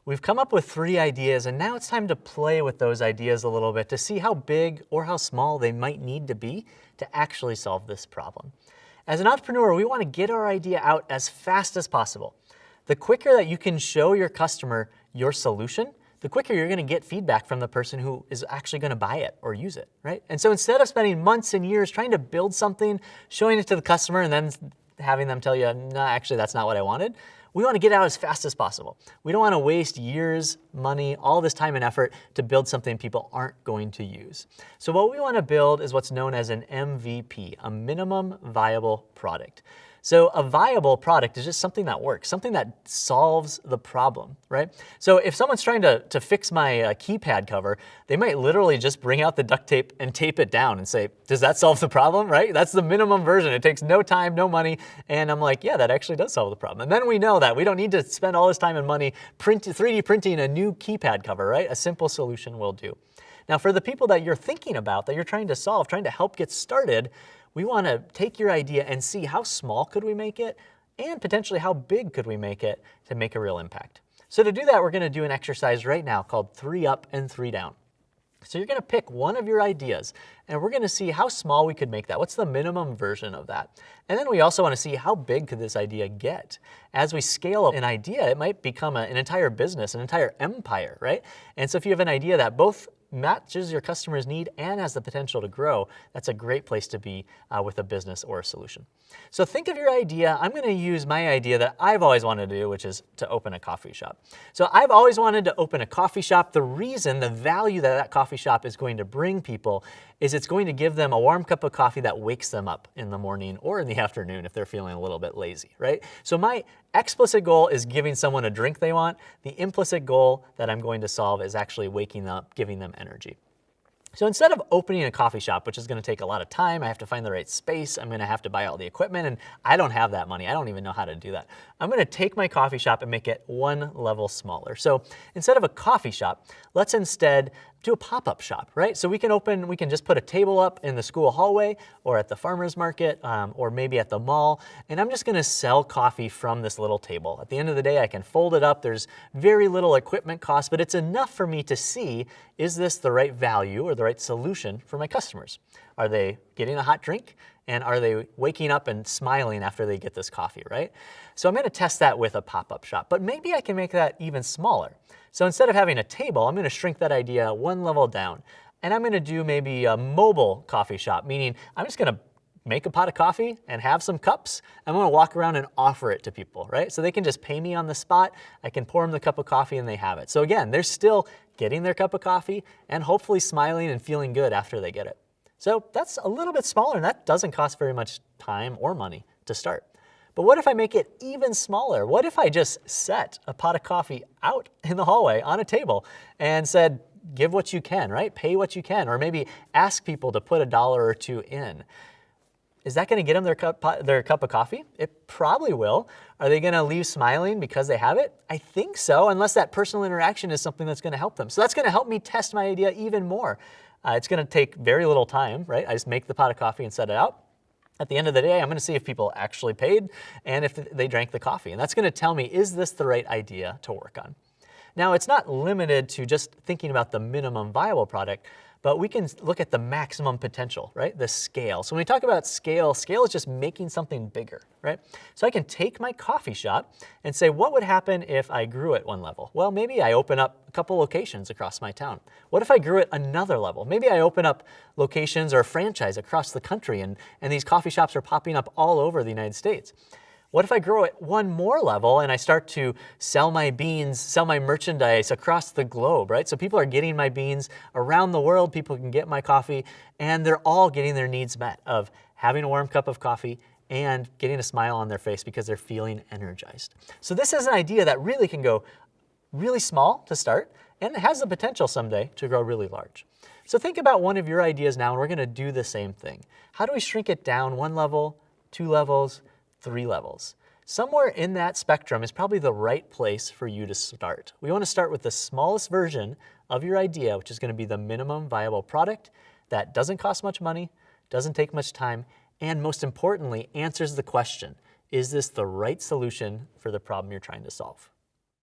We've come up with 3 ideas, and now it's time to play with those ideas a little bit to see how big or how small they might need to be to actually solve this problem. As an entrepreneur, we want to get our idea out as fast as possible. The quicker that you can show your customer your solution, the quicker you're going to get feedback from the person who is actually going to buy it or use it, right? And so instead of spending months and years trying to build something, showing it to the customer, and then having them tell you, no, actually, that's not what I wanted, we want to get out as fast as possible. We don't want to waste years, money, all this time and effort to build something people aren't going to use. So what we want to build is what's known as an MVP, a minimum viable product. So a viable product is just something that works, something that solves the problem, right? So if someone's trying to fix my keypad cover, they might literally just bring out the duct tape and tape it down and say, does that solve the problem, right? That's the minimum version. It takes no time, no money. And I'm like, yeah, that actually does solve the problem. And then we know that we don't need to spend all this time and money 3D printing a new keypad cover, right? A simple solution will do. Now, for the people that you're thinking about, that you're trying to solve, trying to help get started, we want to take your idea and see how small could we make it and potentially how big could we make it to make a real impact. So to do that, we're going to do an exercise right now called 3 up and 3 down. So you're going to pick one of your ideas and we're going to see how small we could make that. What's the minimum version of that? And then we also want to see how big could this idea get? As we scale an idea, it might become an entire business, an entire empire, right? And so if you have an idea that both matches your customer's need and has the potential to grow, that's a great place to be with a business or a solution. So think of your idea. I'm going to use my idea that I've always wanted to do, which is to open a coffee shop. So I've always wanted to open a coffee shop. The reason, the value that that coffee shop is going to bring people is it's going to give them a warm cup of coffee that wakes them up in the morning or in the afternoon if they're feeling a little bit lazy, right? So my explicit goal is giving someone a drink they want. The implicit goal that I'm going to solve is actually waking up, giving them energy. So instead of opening a coffee shop, which is going to take a lot of time, I have to find the right space, I'm going to have to buy all the equipment, and I don't have that money. I don't even know how to do that. I'm going to take my coffee shop and make it one level smaller. So instead of a coffee shop, let's instead do a pop-up shop, right? So we can just put a table up in the school hallway or at the farmer's market or maybe at the mall, and I'm just going to sell coffee from this little table. At the end of the day, I can fold it up. There's very little equipment cost, but it's enough for me to see, is this the right value or the right solution for my customers? Are they getting a hot drink? And are they waking up and smiling after they get this coffee, right? So I'm going to test that with a pop-up shop, but maybe I can make that even smaller. So instead of having a table, I'm going to shrink that idea one level down. And I'm going to do maybe a mobile coffee shop, meaning I'm just going to make a pot of coffee and have some cups. I'm going to walk around and offer it to people, right? So they can just pay me on the spot. I can pour them the cup of coffee and they have it. So again, they're still getting their cup of coffee and hopefully smiling and feeling good after they get it. So that's a little bit smaller, and that doesn't cost very much time or money to start. But what if I make it even smaller? What if I just set a pot of coffee out in the hallway on a table and said, give what you can, right? Pay what you can, or maybe ask people to put $1 or $2 in. Is that going to get them their cup of coffee? It probably will. Are they going to leave smiling because they have it? I think so, unless that personal interaction is something that's going to help them. So that's going to help me test my idea even more. It's going to take very little time, right? I just make the pot of coffee and set it out. At the end of the day, I'm going to see if people actually paid and if they drank the coffee. And that's going to tell me, is this the right idea to work on? Now, it's not limited to just thinking about the minimum viable product, but we can look at the maximum potential, right? The scale. So when we talk about scale, scale is just making something bigger, right? So I can take my coffee shop and say, what would happen if I grew it one level? Well, maybe I open up a couple locations across my town. What if I grew it another level? Maybe I open up locations or a franchise across the country and these coffee shops are popping up all over the United States. What if I grow it one more level and I start to sell my beans, sell my merchandise across the globe, right? So people are getting my beans around the world, people can get my coffee, and they're all getting their needs met of having a warm cup of coffee and getting a smile on their face because they're feeling energized. So this is an idea that really can go really small to start, and it has the potential someday to grow really large. So think about one of your ideas now, and we're gonna do the same thing. How do we shrink it down 1 level, 2 levels, 3 levels? Somewhere in that spectrum is probably the right place for you to start. We want to start with the smallest version of your idea, which is going to be the minimum viable product that doesn't cost much money, doesn't take much time, and most importantly, answers the question, is this the right solution for the problem you're trying to solve?